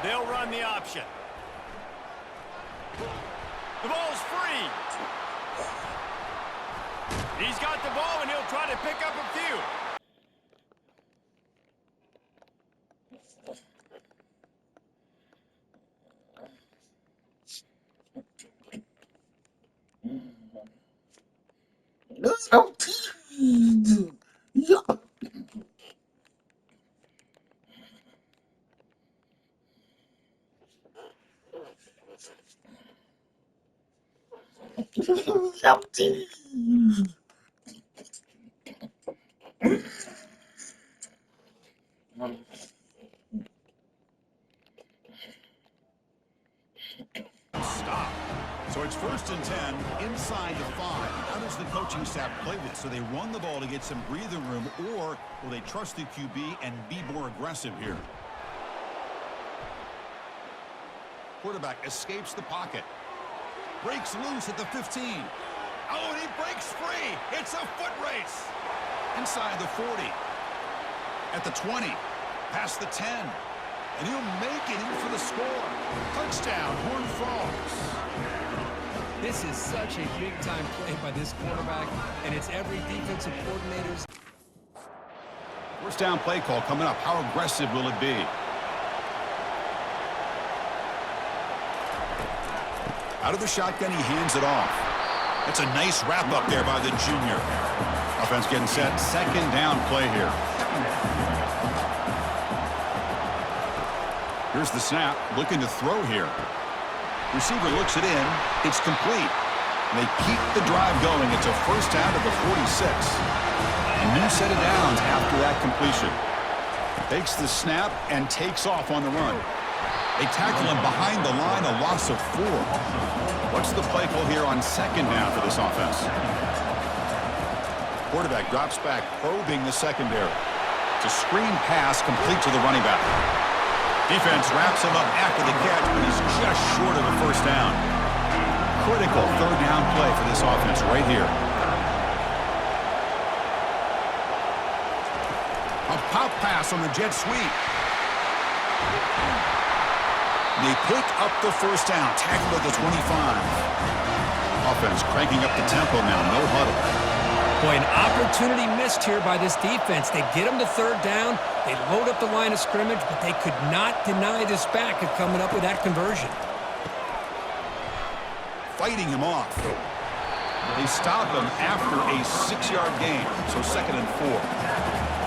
They'll run the option. The ball's free. He's got the ball, and he'll try to pick up a few. Stop. So it's 1st and 10 inside the 5. How does the coaching staff play this? So they run the ball to get some breathing room, or will they trust the QB and be more aggressive here? Quarterback escapes the pocket. Breaks loose at the 15. Oh, and he breaks free. It's a foot race. Inside the 40. At the 20. Past the 10. And he'll make it in for the score. Touchdown, Horned Frogs. This is such a big-time play by this quarterback, and it's every defensive coordinator's. First down play call coming up. How aggressive will it be? Out of the shotgun, he hands it off. That's a nice wrap-up there by the junior. Offense getting set. 2nd down play here. Here's the snap. Looking to throw here. Receiver looks it in. It's complete. And they keep the drive going. It's a first down to the 46. A new set of downs after that completion. Takes the snap and takes off on the run. They tackle him behind the line, a loss of 4. What's the play call here on 2nd down for this offense? Quarterback drops back, probing the secondary. It's a screen pass complete to the running back. Defense wraps him up after the catch, but he's just short of a first down. Critical 3rd down play for this offense right here. A pop pass on the jet sweep. They pick up the first down, tackled at the 25. Offense cranking up the tempo now, no huddle. Boy, an opportunity missed here by this defense. They get them to 3rd down. They load up the line of scrimmage, but they could not deny this back of coming up with that conversion. Fighting him off. They stop him after a 6-yard gain, so 2nd and 4.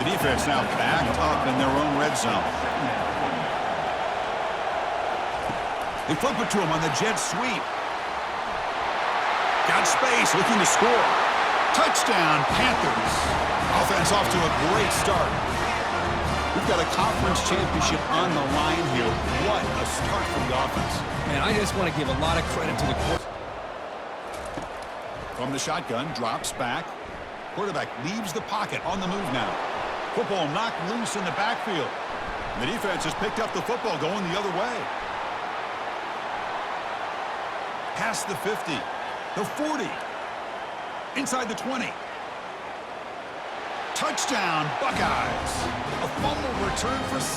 The defense now backed up in their own red zone. They flip it to him on the jet sweep. Got space, looking to score. Touchdown, Panthers. Offense off to a great start. We've got a conference championship on the line here. What a start for the offense. Man, I just want to give a lot of credit to the quarterback. From the shotgun, drops back. Quarterback leaves the pocket, on the move now. Football knocked loose in the backfield. The defense has picked up the football, going the other way. Past the 50, the 40, inside the 20. Touchdown, Buckeyes. A fumble return for 6.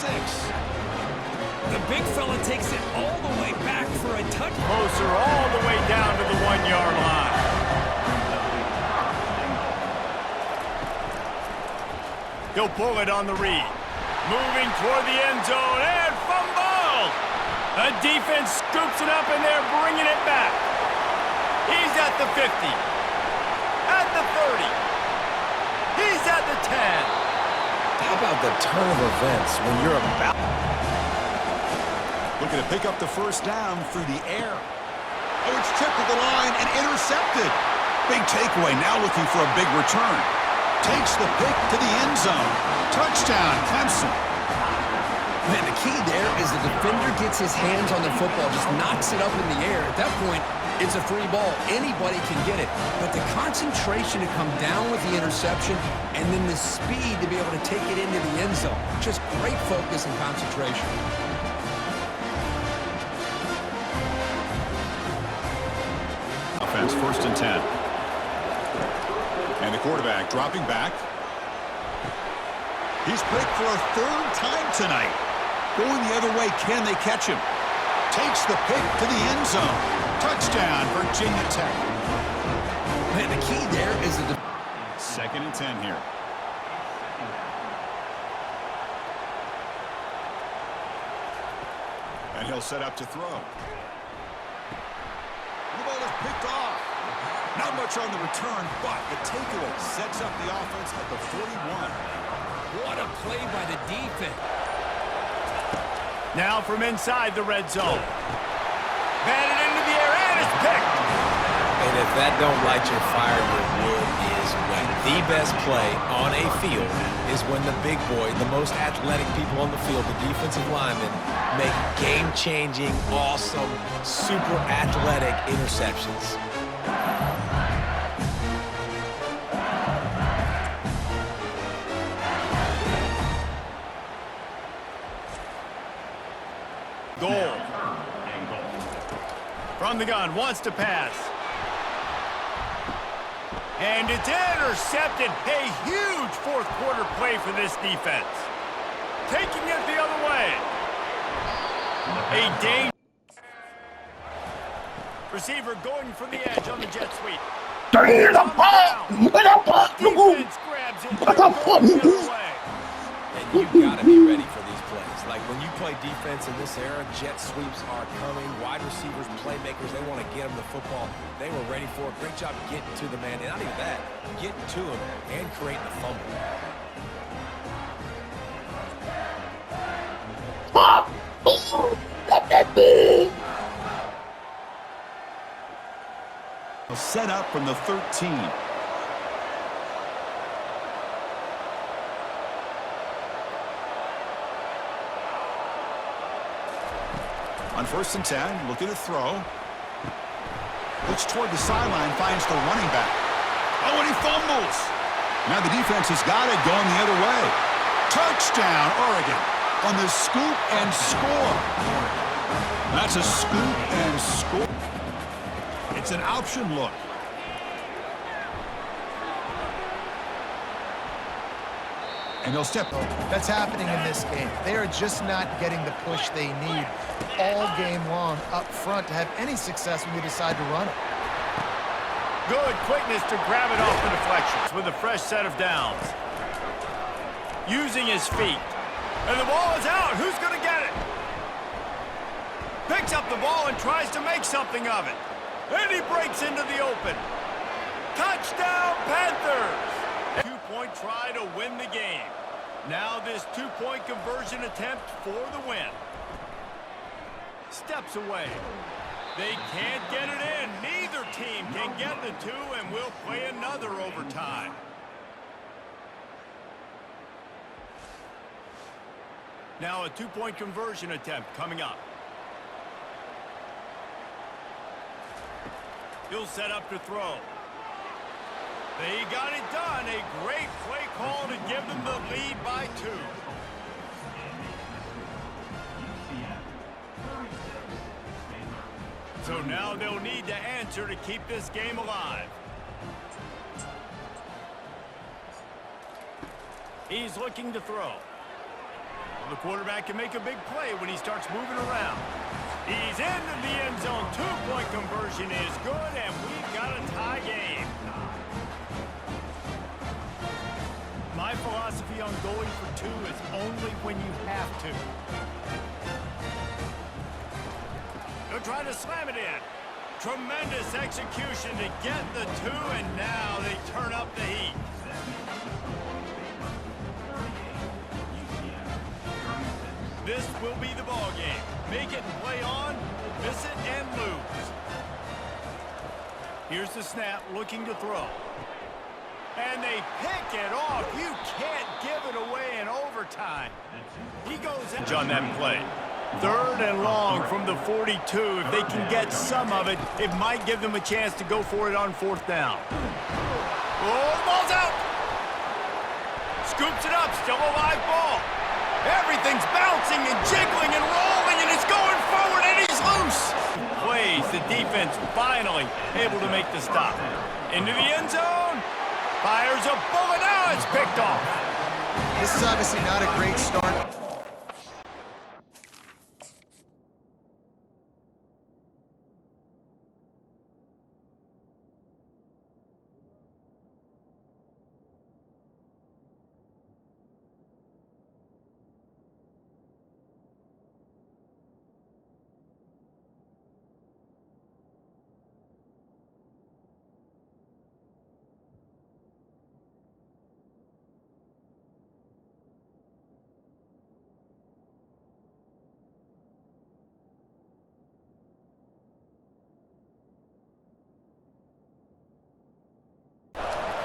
The big fella takes it all the way back for a touch. Closer all the way down to the 1-yard line. He'll pull it on the read. Moving toward the end zone and fumble! The defense scoops it up and they're bringing it back. He's at the 50. At the 30. He's at the 10. How about the turn of events when you're about... Looking to pick up the first down through the air. Oh, it's tipped to the line and intercepted. Big takeaway, now looking for a big return. Takes the pick to the end zone. Touchdown, Clemson. Man, the key there is the defender gets his hands on the football, just knocks it up in the air. At that point, it's a free ball. Anybody can get it. But the concentration to come down with the interception and then the speed to be able to take it into the end zone. Just great focus and concentration. Offense, 1st and 10. And the quarterback dropping back. He's picked for a 3rd time tonight. Going the other way, can they catch him? Takes the pick to the end zone. Touchdown, Virginia Tech. Man, the key there is the... 2nd and 10 here. And he'll set up to throw. The ball is picked off. Not much on the return, but the takeaway sets up the offense at the 41. What a play by the defense. Now from inside the red zone. Batted into the air, and it's picked. And if that don't light your fire, your wood is wet. The best play on a field is when the big boy, the most athletic people on the field, the defensive linemen, make game-changing, awesome, super athletic interceptions. Goal. From the gun, wants to pass. And it's intercepted. A huge fourth quarter play for this defense. Taking it the other way. A danger. Receiver going for the edge on the jet sweep. Defense grabs it. The other way. And you've got to be ready for these plays. Like when you play defense in this era, jet sweeps are coming. Wide receivers, playmakers, they want to get them the football. They were ready for it. Great job getting to the man. And not even that, getting to him and creating the fumble. Set up from the 13. On 1st and 10, looking to throw. Looks toward the sideline, finds the running back. Oh, and he fumbles. Now the defense has got it going the other way. Touchdown, Oregon, on the scoop and score. That's a scoop and score. It's an option look. And they'll step. That's happening in this game. They are just not getting the push they need all game long up front to have any success when they decide to run it. Good quickness to grab it off the deflections with a fresh set of downs. Using his feet. And the ball is out. Who's going to get it? Picks up the ball and tries to make something of it. And he breaks into the open. Touchdown, Panthers! Two-point try to win the game. Now this two-point conversion attempt for the win. Steps away. They can't get it in. Neither team can get the two, and we'll play another overtime. Now a two-point conversion attempt coming up. He'll set up to throw. They got it done. A great play call to give them the lead by 2. So now they'll need to answer to keep this game alive. He's looking to throw. Well, the quarterback can make a big play when he starts moving around. He's into the end zone. Two-point conversion is good, and we've got a tie game. My philosophy on going for 2 is only when you have to. They're trying to slam it in. Tremendous execution to get the 2, and now they turn up the heat. This will be the ball game. Make it and play on, miss it and lose. Here's the snap, looking to throw. And they pick it off. You can't give it away in overtime. He goes out on that play. 3rd and long from the 42. If they can get some of it, it might give them a chance to go for it on 4th down. Oh, the ball's out. Scoops it up, still a live ball. Everything's bouncing and jiggling and rolling, and it's going forward, and he's loose. Plays the defense finally able to make the stop. Into the end zone. Fires a bullet. Now it's picked off. This is obviously not a great start.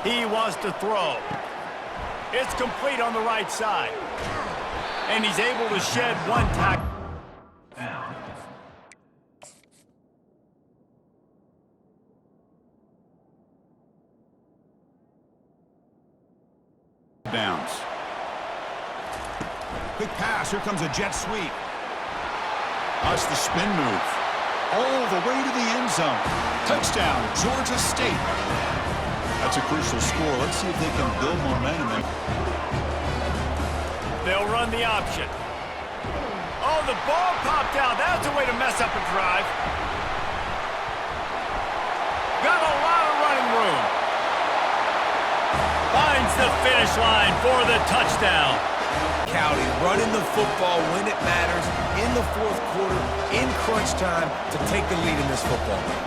He wants to throw. It's complete on the right side. And he's able to shed one tackle. Downs. Quick pass. Here comes a jet sweep. That's the spin move. All the way to the end zone. Touchdown, Georgia State. That's a crucial score. Let's see if they can build momentum. They'll run the option. Oh, the ball popped out. That's a way to mess up a drive. Got a lot of running room. Finds the finish line for the touchdown. Cowdy running the football when it matters in the fourth quarter, in crunch time, to take the lead in this football game.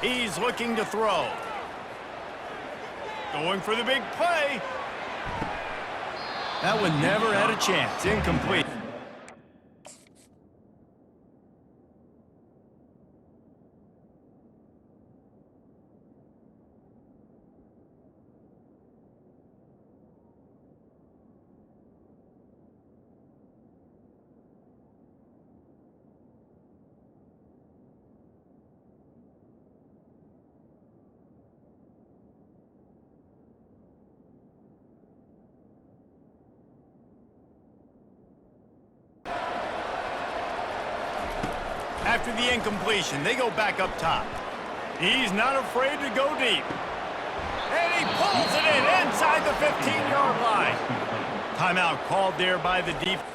He's looking to throw. Going for the big play. That one never had a chance. Incomplete. After the incompletion, they go back up top. He's not afraid to go deep. And he pulls it in inside the 15-yard line. Timeout called there by the defense.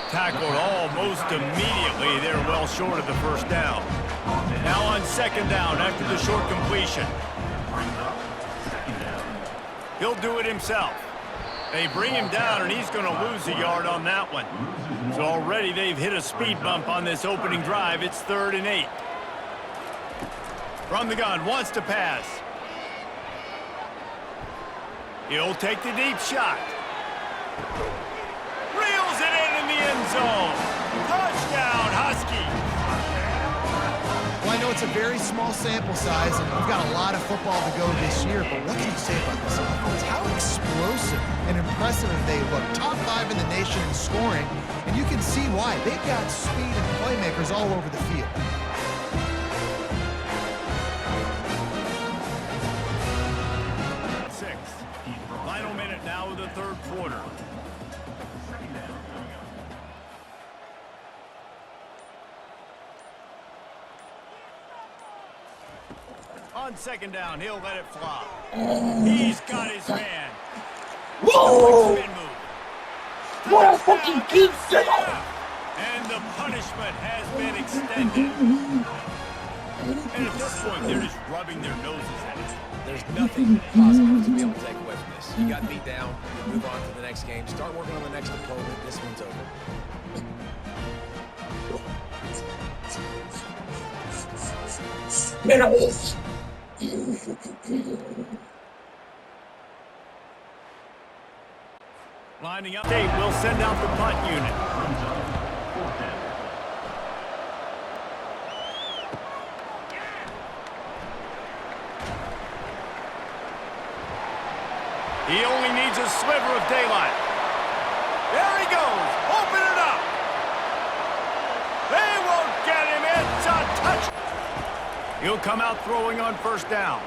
Tackled almost immediately. They're well short of the first down. Now on second down after the short completion. He'll do it himself. They bring him down, and he's going to lose a yard on that one. So already they've hit a speed bump on this opening drive. It's 3rd and 8. From the gun, wants to pass. He'll take the deep shot. Reels it in the end zone. Touchdown, Husky. Well, I know it's a very small sample size, and we've got a lot of football to go this year, but what can you say about this offense? How explosive and impressive they look. Top 5 in the nation in scoring, and you can see why. They've got speed and playmakers all over the field. Final minute now of the third quarter. On second down, he'll let it fly. He's got his man. Whoa! Spin move. What a fucking geek setup! And the punishment has been extended. And at this point, they're just rubbing their noses at it. There's nothing positive to be able to take away from this. You got beat down, you move on to the next game, start working on the next opponent. This one's over. Minerals. Lining up. State will send out the punt unit. He only needs a sliver of daylight. There he goes. Open it up. They won't get him. It's a touch. He'll come out throwing on first down.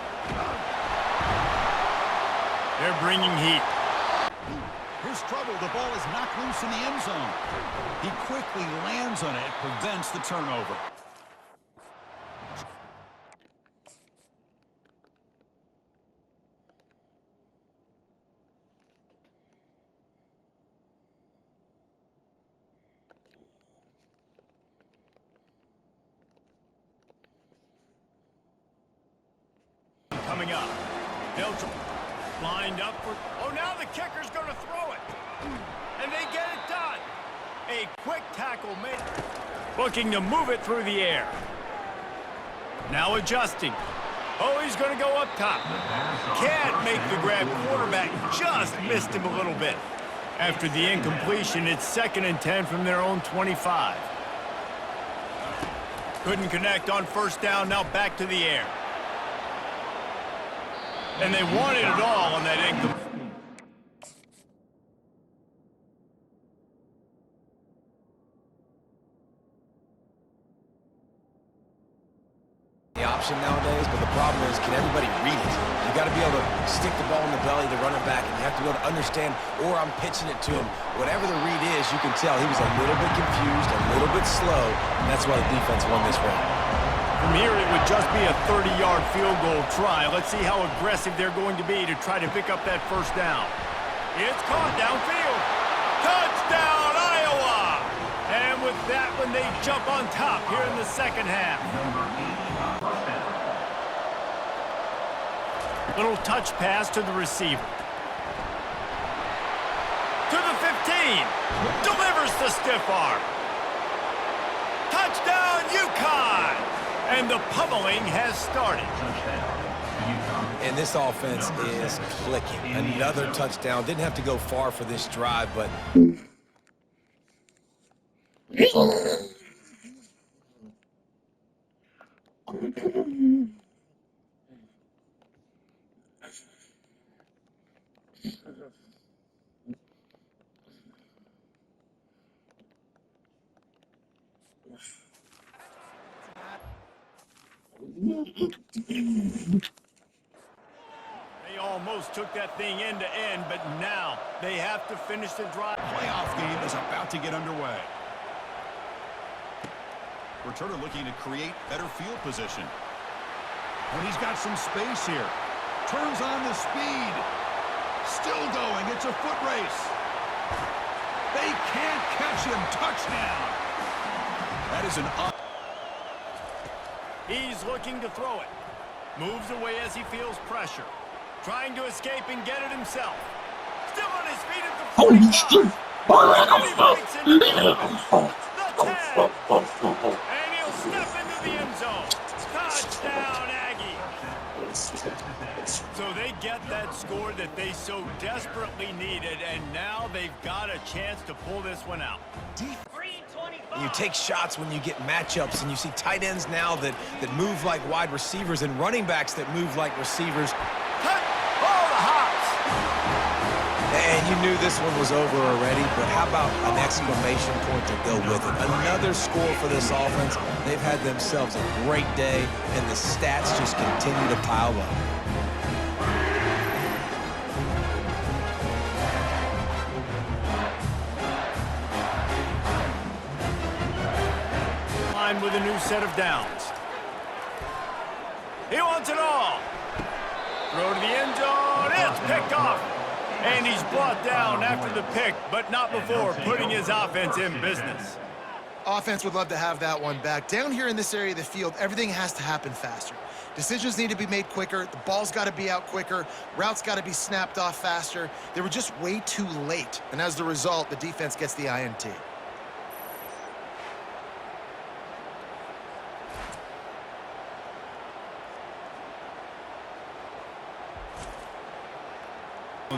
They're bringing heat. Here's trouble. The ball is knocked loose in the end zone. He quickly lands on it, prevents the turnover. They'll lined up for... Oh, now the kicker's going to throw it. And they get it done. A quick tackle made. Looking to move it through the air. Now adjusting. Oh, he's going to go up top. Can't make the grab. Quarterback just missed him a little bit. After the incompletion, it's 2nd and 10 from their own 25. Couldn't connect on first down. Now back to the air. And they wanted it all on that incomplete. Option nowadays, but the problem is, can everybody read it? You got to be able to stick the ball in the belly to run it back, and you have to be able to understand, or I'm pitching it to him. Whatever the read is, you can tell he was a little bit confused, a little bit slow, and that's why the defense won this round. From here, it would just be a 30-yard field goal try. Let's see how aggressive they're going to be to try to pick up that first down. It's caught downfield. Touchdown, Iowa! And with that one, they jump on top here in the second half. Little touch pass to the receiver. To the 15. Delivers the stiff arm. Touchdown, UConn! And the pummeling has started. And this offense is clicking. Another touchdown. Didn't have to go far for this drive, but... They almost took that thing end to end, but now they have to finish the drive. Playoff game is about to get underway. Returner looking to create better field position. When he's got some space here. Turns on the speed. Still going. It's a foot race. They can't catch him. Touchdown. That is an... He's looking to throw it. Moves away as he feels pressure. Trying to escape and get it himself. Still on his feet at the 45. Holy shit! And he breaks into the 10. And he'll step into the end zone. Touchdown, Aggie. So they get that score that they so desperately needed, and now they've got a chance to pull this one out. You take shots when you get matchups, and you see tight ends now that move like wide receivers and running backs that move like receivers. Cut all the hops. And you knew this one was over already, but how about an exclamation point to go with it? Another score for this offense. They've had themselves a great day, and the stats just continue to pile up. With a new set of downs. He wants it all. Throw to the end zone. It's picked off. And he's brought down after the pick, but not before putting his offense in business. Offense would love to have that one back. Down here in this area of the field, everything has to happen faster. Decisions need to be made quicker. The ball's got to be out quicker. Routes got to be snapped off faster. They were just way too late. And as the result, the defense gets the INT.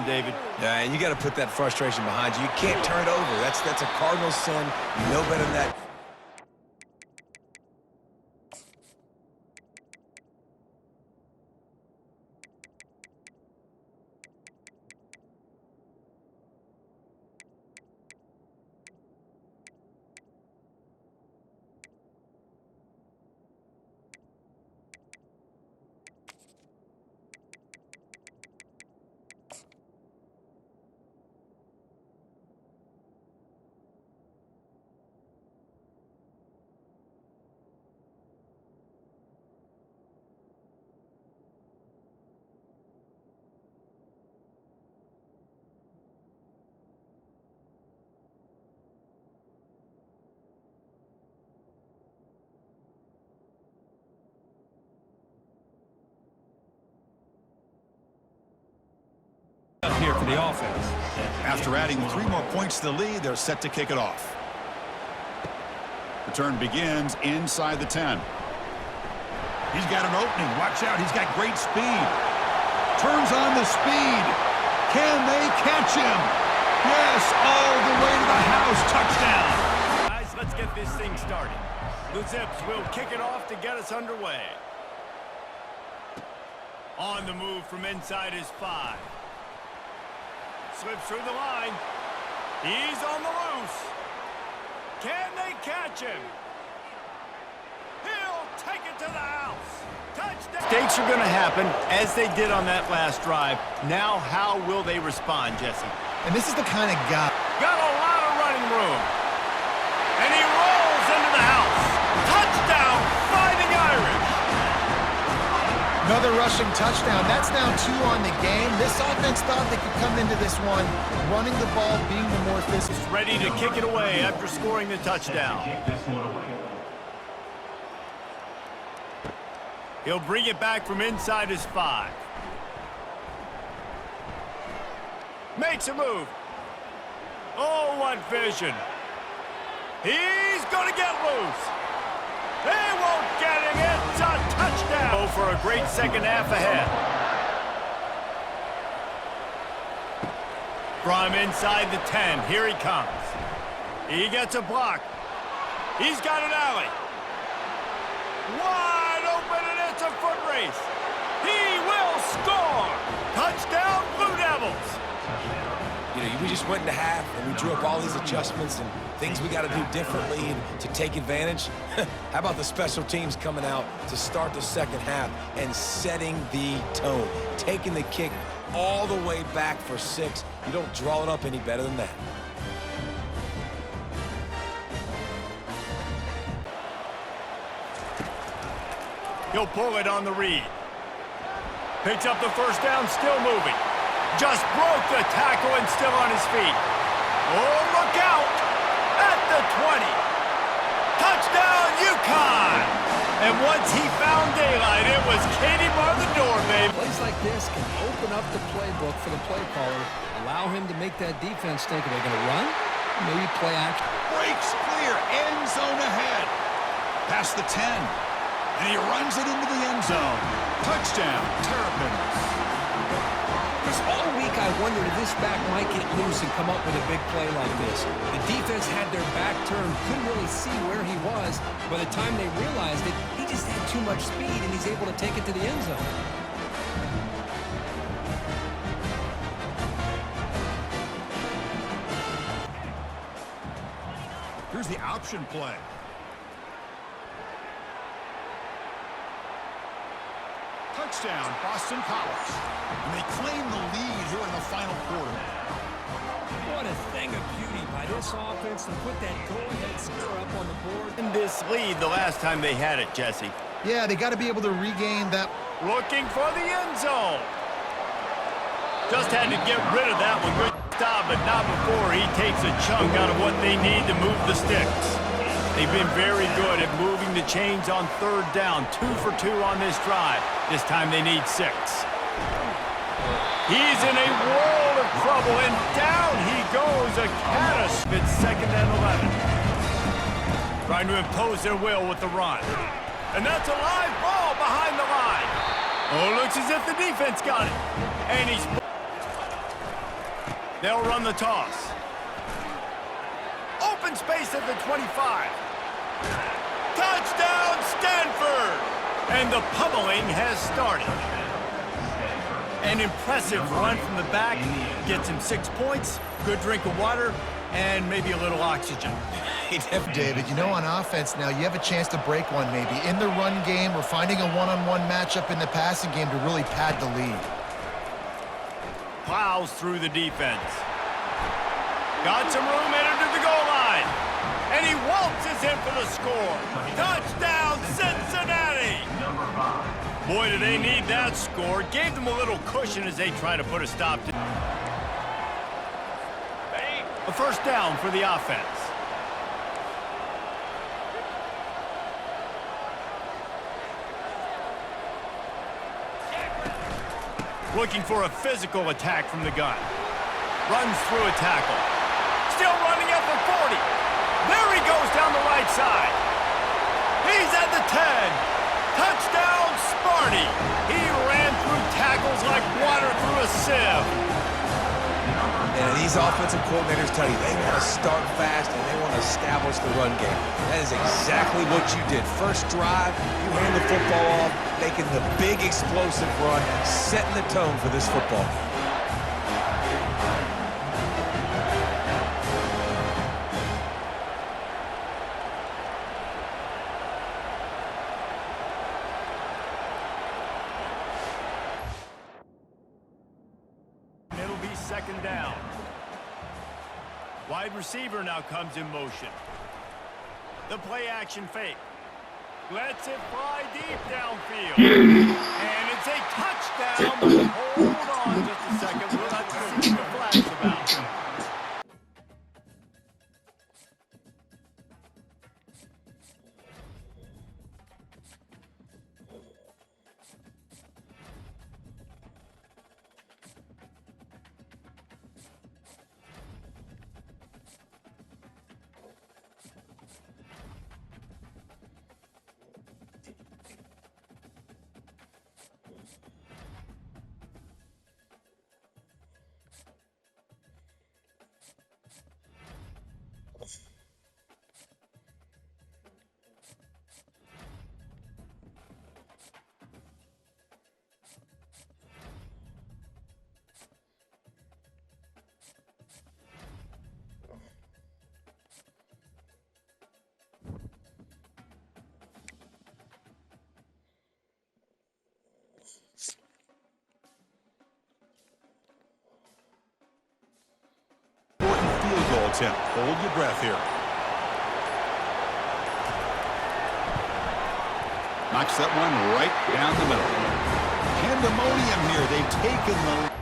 David. Yeah, and you got to put that frustration behind you. You can't turn it over. That's a cardinal sin. You know better than that. for the offense. After adding 3 more points to the lead, they're set to kick it off. Return begins inside the 10. He's got an opening. Watch out. He's got great speed. Turns on the speed. Can they catch him? Yes, all the way to the house. Touchdown. Guys, let's get this thing started. The Zips will kick it off to get us underway. On the move from inside his 5. Slips through the line. He's on the loose. Can they catch him? He'll take it to the house. Touchdown. Mistakes are going to happen, as they did on that last drive. Now, how will they respond, Jesse? And this is the kind of guy. Got a lot of running room. And he rolls into the house. Touchdown, Fighting Irish. Another rushing touchdown. That's now 2 on the game. This offense thought they could come into this one running the ball, being the more physical. Ready to kick it away after scoring the touchdown. He'll bring it back from inside his 5. Makes a move. Oh, what vision. He's going to get loose. They won't get him. It's a touchdown. Oh, for a great second half ahead. From inside the 10, here he comes. He gets a block. He's got an alley. Wide open, and it's a foot race. He will score. Touchdown, Blue Devils. You know, we just went into half and we drew up all these adjustments and things we got to do differently and to take advantage. How about the special teams coming out to start the second half and setting the tone, taking the kick all the way back for 6. You don't draw it up any better than that. He'll pull it on the read. Picks up the first down, still moving. Just broke the tackle and still on his feet. Oh, look out! At the 20. Touchdown, UConn! And once he found daylight, it was Katie bar the door, baby. Plays like this can open up the playbook for the play caller, allow him to make that defense think, are they going to run? Maybe play action. Breaks clear. End zone ahead. Past the 10. And he runs it into the end zone. Touchdown, Terrapins. Because all week I wondered if this back might get loose and come up with a big play like this. The defense had their back turned, couldn't really see where he was. By the time they realized it, he just had too much speed, and he's able to take it to the end zone. Here's the option play. Touchdown, Boston College. And they claim the lead here in the final quarter. What a thing of beauty by this offense to put that go-ahead score up on the board. In this lead the last time they had it, Jesse. Yeah, they got to be able to regain that. Looking for the end zone. Just had to get rid of that one. Good stop, but not before he takes a chunk out of what they need to move the sticks. They've been very good at moving the chains on third down. 2 for 2 on this drive. This time they need 6. He's in a world of trouble, and down he goes. A catastrophe. It's 2nd and 11. Trying to impose their will with the run. And that's a live ball behind the line. Oh, looks as if the defense got it. And he's... They'll run the toss. Open space at the 25. Touchdown, Stanford! And the pummeling has started. An impressive run from the back. Gets him 6 points, good drink of water, and maybe a little oxygen. David, you know, on offense now, you have a chance to break one maybe in the run game or finding a one-on-one matchup in the passing game to really pad the lead. Plows through the defense. Got some room headed to the goal line. And he waltzes in for the score. Touchdown, Cincinnati! Boy, do they need that score. Gave them a little cushion as they try to put a stop to... A first down for the offense. Looking for a physical attack from the gun. Runs through a tackle. Still running at the 40. There he goes down the right side. He's at the 10. Touchdown, Sparty. He ran through tackles like water through a sieve. And these offensive coordinators tell you they want to start fast and they want to establish the run game. That is exactly what you did. First drive, you hand the football off, making the big explosive run, setting the tone for this football game. It'll be second down. Wide receiver now comes in motion. The play action fake. Lets it fly deep downfield. And it's a touchdown. Hold on just a second. We'll have to see what the flag's about. Field goal attempt. Hold your breath here. Knocks that one right down the middle. Pandemonium here. They've taken the...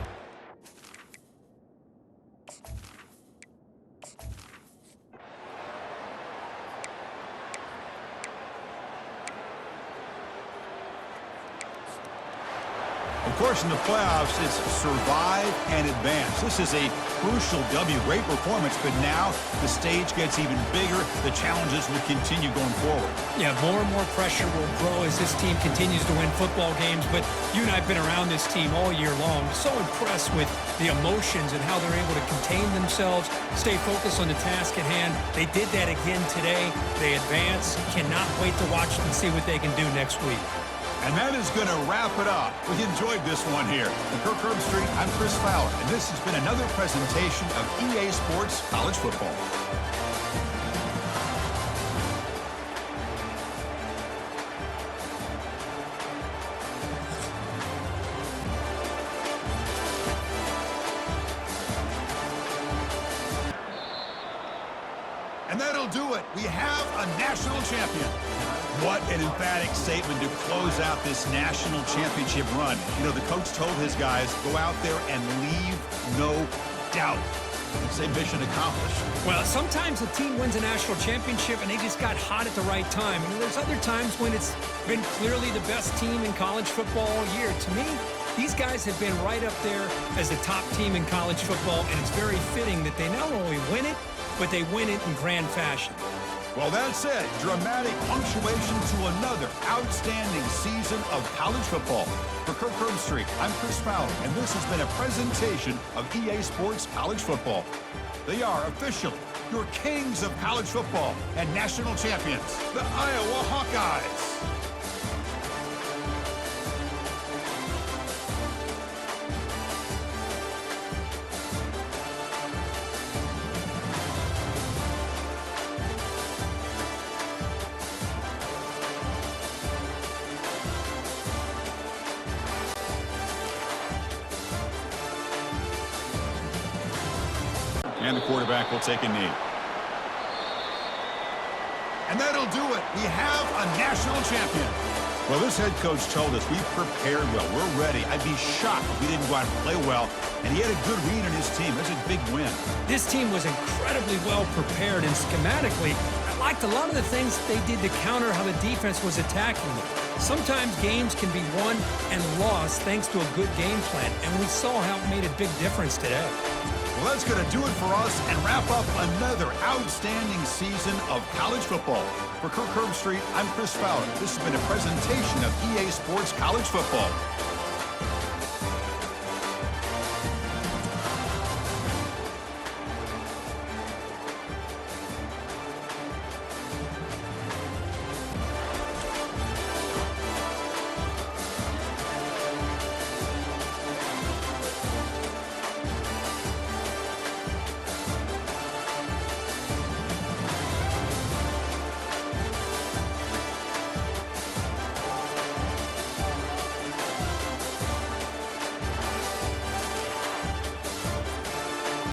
Of course, in the playoffs, it's survive and advance. This is a crucial W. Great performance, but now the stage gets even bigger. The challenges will continue going forward. Yeah, more and more pressure will grow as this team continues to win football games, but you and I have been around this team all year long. So impressed with the emotions and how they're able to contain themselves, stay focused on the task at hand. They did that again today. They advance. Cannot wait to watch them, see what they can do next week. And that is going to wrap it up. We enjoyed this one here. From Kirk Herbstreit, I'm Chris Fowler, and this has been another presentation of EA Sports College Football. And that'll do it. We have a national champion. What an emphatic statement to close out this national championship run. You know, the coach told his guys, go out there and leave no doubt. Say mission accomplished. Well, sometimes a team wins a national championship and they just got hot at the right time. And there's other times when it's been clearly the best team in college football all year. To me, these guys have been right up there as the top team in college football, and it's very fitting that they not only win it, but they win it in grand fashion. Well, that's it. Dramatic punctuation to another outstanding season of college football. For Kirk Herbstreit, I'm Chris Fowler, and this has been a presentation of EA Sports College Football. They are officially your kings of college football and national champions, the Iowa Hawkeyes. And the quarterback will take a knee. And that'll do it. We have a national champion. Well, this head coach told us we prepared well. We're ready. I'd be shocked if we didn't go out and play well. And he had a good read on his team. That's a big win. This team was incredibly well prepared, and schematically, I liked a lot of the things they did to counter how the defense was attacking them. Sometimes games can be won and lost thanks to a good game plan, and we saw how it made a big difference today. Well, that's going to do it for us and wrap up another outstanding season of college football. For Kirk Herbstreit, I'm Chris Fowler. This has been a presentation of EA Sports College Football.